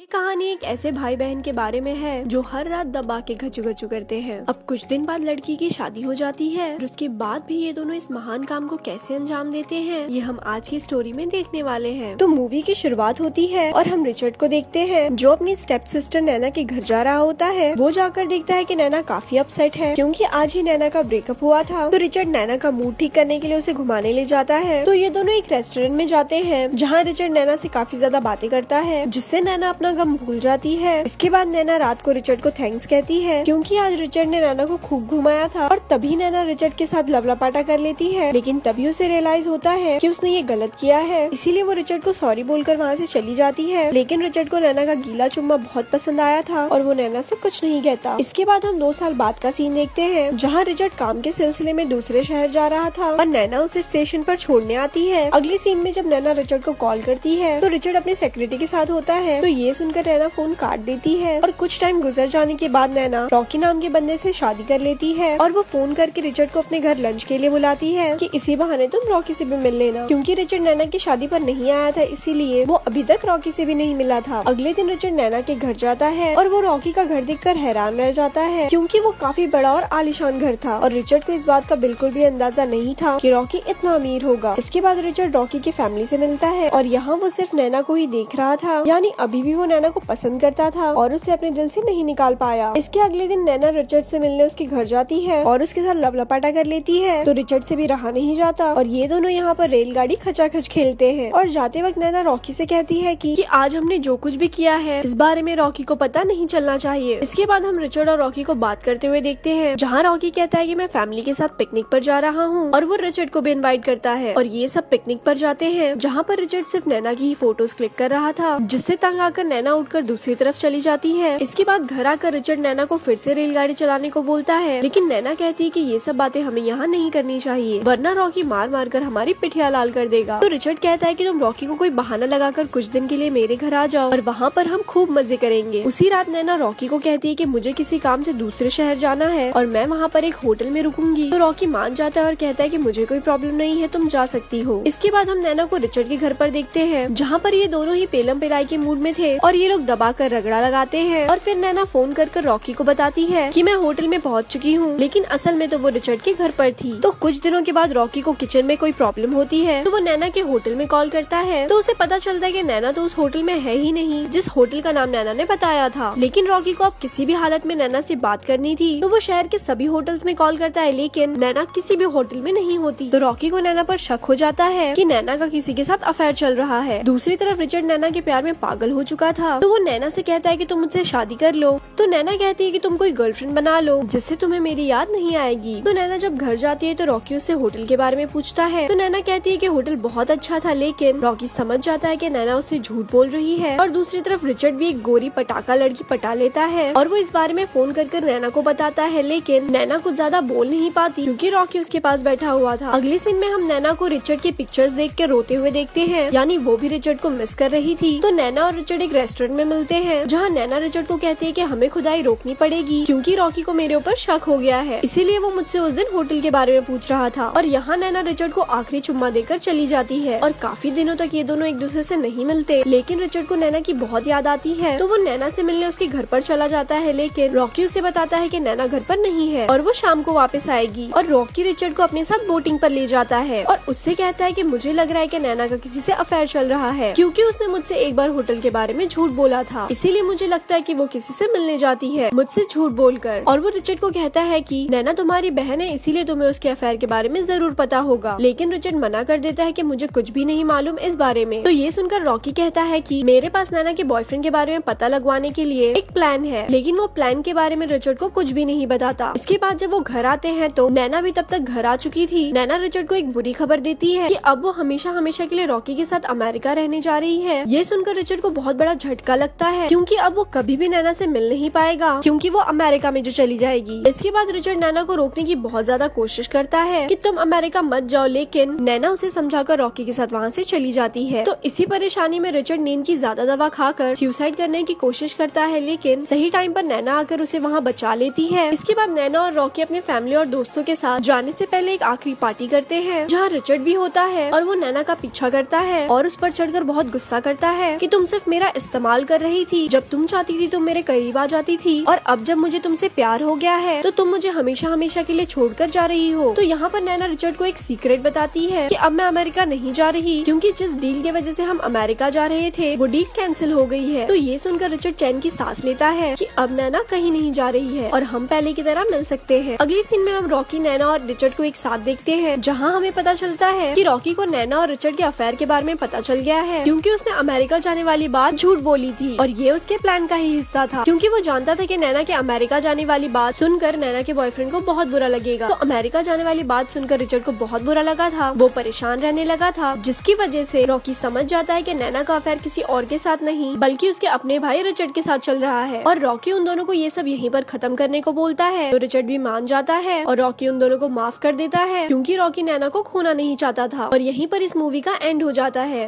ये कहानी एक ऐसे भाई बहन के बारे में है जो हर रात दबा के घचू घचू करते हैं। अब कुछ दिन बाद लड़की की शादी हो जाती है और उसके बाद भी ये दोनों इस महान काम को कैसे अंजाम देते हैं, ये हम आज की स्टोरी में देखने वाले हैं। तो मूवी की शुरुआत होती है और हम रिचर्ड को देखते हैं जो अपनी स्टेप सिस्टर नैना के घर जा रहा होता है। वो जाकर देखता है कि नैना काफी अपसेट है क्योंकि आज ही नैना का ब्रेकअप हुआ था। तो रिचर्ड नैना का मूड ठीक करने के लिए उसे घुमाने ले जाता है। तो ये दोनों एक रेस्टोरेंट में जाते हैं जहाँ रिचर्ड नैना से काफी ज्यादा बातें करता है जिससे नैना अपना गम भूल जाती है। इसके बाद नैना रात को रिचर्ड को थैंक्स कहती है क्योंकि आज रिचर्ड ने नैना को खूब घुमाया था। और तभी नैना रिचर्ड के साथ लवलपाटा कर लेती है, लेकिन तभी उसे रियलाइज होता है कि उसने ये गलत किया है, इसीलिए वो रिचर्ड को सॉरी बोलकर वहाँ से चली जाती है। लेकिन रिचर्ड को नैना का गीला चुम्मा बहुत पसंद आया था और वो नैना से कुछ नहीं कहता। इसके बाद हम 2 साल बाद का सीन देखते हैं जहाँ रिचर्ड काम के सिलसिले में दूसरे शहर जा रहा था और नैना उसे स्टेशन पर छोड़ने आती है। अगले सीन में जब नैना रिचर्ड को कॉल करती है तो रिचर्ड अपने सेक्रेटरी के साथ होता है। तो ये सुनकर नैना फोन काट देती है और कुछ टाइम गुजर जाने के बाद नैना रॉकी नाम के बंदे से शादी कर लेती है और वो फोन करके रिचर्ड को अपने घर लंच के लिए बुलाती है कि इसी बहाने तुम रॉकी से भी मिल लेना, क्योंकि रिचर्ड नैना की शादी पर नहीं आया था इसीलिए वो अभी तक रॉकी से भी नहीं मिला था। अगले दिन रिचर्ड नैना के घर जाता है और वो रॉकी का घर देखकर हैरान रह जाता है क्योंकि वो काफी बड़ा और आलीशान घर था और रिचर्ड को इस बात का बिल्कुल भी अंदाजा नहीं था कि रॉकी इतना अमीर होगा। इसके बाद रिचर्ड रॉकी की फैमिली से मिलता है और यहाँ वो सिर्फ नैना को ही देख रहा था, यानी अभी भी वो नैना को पसंद करता था और उसे अपने दिल से नहीं निकाल पाया। इसके अगले दिन नैना रिचर्ड से मिलने उसके घर जाती है और उसके साथ लवलपाटा कर लेती है। तो रिचर्ड से भी रहा नहीं जाता और ये दोनों यहाँ पर रेलगाड़ी खचाखच खेलते हैं और जाते वक्त नैना रॉकी से कहती है कि आज हमने जो कुछ भी किया है इस बारे में रॉकी को पता नहीं चलना चाहिए। इसके बाद हम रिचर्ड और रॉकी को बात करते हुए देखते हैं जहाँ रॉकी कहता है कि मैं फैमिली के साथ पिकनिक पर जा रहा हूँ और वो रिचर्ड को भी इनवाइट करता है और ये सब पिकनिक पर जाते हैं जहाँ पर रिचर्ड सिर्फ नैना की ही फोटोज क्लिक कर रहा था, जिससे तंग आकर नैना उठकर दूसरी तरफ चली जाती है। इसके बाद घर आकर रिचर्ड नैना को फिर से रेलगाड़ी चलाने को बोलता है, लेकिन नैना कहती है कि ये सब बातें हमें यहाँ नहीं करनी चाहिए वरना रॉकी मार मार कर हमारी पिठिया लाल कर देगा। तो रिचर्ड कहता है कि तुम रॉकी को कोई बहाना लगाकर कुछ दिन के लिए मेरे घर आ जाओ और वहाँ पर हम खूब मजे करेंगे। उसी रात नैना रॉकी को कहती है कि मुझे किसी काम से दूसरे शहर जाना है और मैं वहाँ पर एक होटल में रुकूंगी। तो रॉकी मान जाता है और कहता है कि मुझे कोई प्रॉब्लम नहीं है, तुम जा सकती हो। इसके बाद हम नैना को रिचर्ड के घर पर देखते हैं जहाँ पर ये दोनों ही पेलम पिलाई के मूड में थे और ये लोग दबा कर रगड़ा लगाते हैं और फिर नैना फोन कर रॉकी को बताती है कि मैं होटल में पहुंच चुकी हूँ, लेकिन असल में तो वो रिचर्ड के घर पर थी। तो कुछ दिनों के बाद रॉकी को किचन में कोई प्रॉब्लम होती है तो वो नैना के होटल में कॉल करता है। तो उसे पता चलता है कि नैना तो उस होटल में है ही नहीं जिस होटल का नाम नैना ने बताया था, लेकिन रॉकी को अब किसी भी हालत में नैना से बात करनी थी। तो वो शहर के सभी होटल्स में कॉल करता है लेकिन नैना किसी भी होटल में नहीं होती। तो रॉकी को नैना पर शक हो जाता है कि नैना का किसी के साथ अफेयर चल रहा है। दूसरी तरफ रिचर्ड नैना के प्यार में पागल हो चुका था तो वो नैना से कहता है कि तुम मुझसे शादी कर लो। तो नैना कहती है कि तुम कोई गर्लफ्रेंड बना लो जिससे तुम्हें मेरी याद नहीं आएगी। तो नैना जब घर जाती है तो रॉकी उससे होटल के बारे में पूछता है। तो नैना कहती है कि होटल बहुत अच्छा था, लेकिन रॉकी समझ जाता है कि नैना उससे झूठ बोल रही है। और दूसरी तरफ रिचर्ड भी एक गोरी पटाखा लड़की पटा लेता है और वो इस बारे में फोन कर नैना को बताता है, लेकिन नैना कुछ ज्यादा बोल नहीं पाती क्योंकि रॉकी उसके पास बैठा हुआ था। अगले सीन में हम नैना को रिचर्ड के पिक्चर्स देख के रोते हुए देखते हैं, यानी वो भी रिचर्ड को मिस कर रही थी। तो नैना और रिचर्ड एक रेस्टोरेंट में मिलते हैं जहाँ नैना रिचर्ड को कहती है कि हमें खुदाई रोकनी पड़ेगी क्योंकि रॉकी को मेरे ऊपर शक हो गया है, इसीलिए वो मुझसे उस दिन होटल के बारे में पूछ रहा था। और यहाँ नैना रिचर्ड को आखिरी चुम्मा देकर चली जाती है और काफी दिनों तक ये दोनों एक दूसरे से नहीं मिलते, लेकिन रिचर्ड को नैना की बहुत याद आती है तो वो नैना से मिलने उसके घर पर चला जाता है, लेकिन रॉकी उसे बताता है कि नैना घर पर नहीं है और वो शाम को वापस आएगी। और रॉकी रिचर्ड को अपने साथ बोटिंग पर ले जाता है और उससे कहता है कि मुझे लग रहा है कि नैना का किसी से अफेयर चल रहा है क्योंकि उसने मुझसे एक बार होटल के बारे में झूठ बोला था, इसीलिए मुझे लगता है कि वो किसी से मिलने जाती है मुझसे झूठ बोलकर। और वो रिचर्ड को कहता है कि नैना तुम्हारी बहन है इसीलिए तुम्हें उसके अफेयर के बारे में जरूर पता होगा, लेकिन रिचर्ड मना कर देता है कि मुझे कुछ भी नहीं मालूम इस बारे में। तो ये सुनकर रॉकी कहता है कि मेरे पास नैना के बॉयफ्रेंड के बारे में पता लगवाने के लिए एक प्लान है, लेकिन वो प्लान के बारे में रिचर्ड को कुछ भी नहीं बताता। इसके बाद जब वो घर आते हैं तो नैना भी तब तक घर आ चुकी थी। नैना रिचर्ड को एक बुरी खबर देती है कि अब वो हमेशा हमेशा के लिए रॉकी के साथ अमेरिका रहने जा रही है। ये सुनकर रिचर्ड को बहुत बड़ा झटका लगता है क्योंकि अब वो कभी भी नैना से मिल नहीं पाएगा क्योंकि वो अमेरिका में जो चली जाएगी। इसके बाद रिचर्ड नैना को रोकने की बहुत ज्यादा कोशिश करता है कि तुम अमेरिका मत जाओ, लेकिन नैना उसे समझाकर रॉकी के साथ वहाँ से चली जाती है। तो इसी परेशानी में रिचर्ड नींद की ज्यादा दवा खाकर सुसाइड करने की कोशिश करता है, लेकिन सही टाइम पर नैना आकर उसे वहाँ बचा लेती है। इसके बाद नैना और रॉकी अपने फैमिली और दोस्तों के साथ जाने से पहले एक आखिरी पार्टी करते हैं जहाँ रिचर्ड भी होता है और वो नैना का पीछा करता है और उस पर चढ़कर बहुत गुस्सा करता है कि तुम सिर्फ मेरा इस्तेमाल कर रही थी। जब तुम चाहती थी तुम मेरे करीब आ जाती थी, और अब जब मुझे तुमसे प्यार हो गया है तो तुम मुझे हमेशा हमेशा के लिए छोड़कर जा रही हो। तो यहाँ पर नैना रिचर्ड को एक सीक्रेट बताती है कि अब मैं अमेरिका नहीं जा रही, क्योंकि जिस डील की वजह से हम अमेरिका जा रहे थे वो डील कैंसिल हो गई है। तो ये सुनकर रिचर्ड चैन की सांस लेता है कि अब नैना कहीं नहीं जा रही है और हम पहले की तरह मिल सकते हैं। अगली सीन में हम रॉकी, नैना और रिचर्ड को एक साथ देखते हैं, जहाँ हमें पता चलता है कि रॉकी को नैना और रिचर्ड के अफेयर के बारे में पता चल गया है, क्योंकि उसने अमेरिका जाने वाली बात झूठ बोली थी और ये उसके प्लान का ही हिस्सा था, क्योंकि वो जानता था कि नैना के अमेरिका जाने वाली बात सुनकर नैना के बॉयफ्रेंड को बहुत बुरा लगेगा। तो अमेरिका जाने वाली बात सुनकर रिचर्ड को बहुत बुरा लगा था, वो परेशान रहने लगा था, जिसकी वजह से रॉकी समझ जाता है कि नैना का अफेयर किसी और के साथ नहीं बल्कि उसके अपने भाई रिचर्ड के साथ चल रहा है, और रॉकी उन दोनों को ये सब यहीं पर खत्म करने को बोलता है। तो रिचर्ड भी मान जाता है और रॉकी उन दोनों को माफ कर देता है, क्योंकि रॉकी नैना को खोना नहीं चाहता था। और यहीं पर इस मूवी का एंड हो जाता है।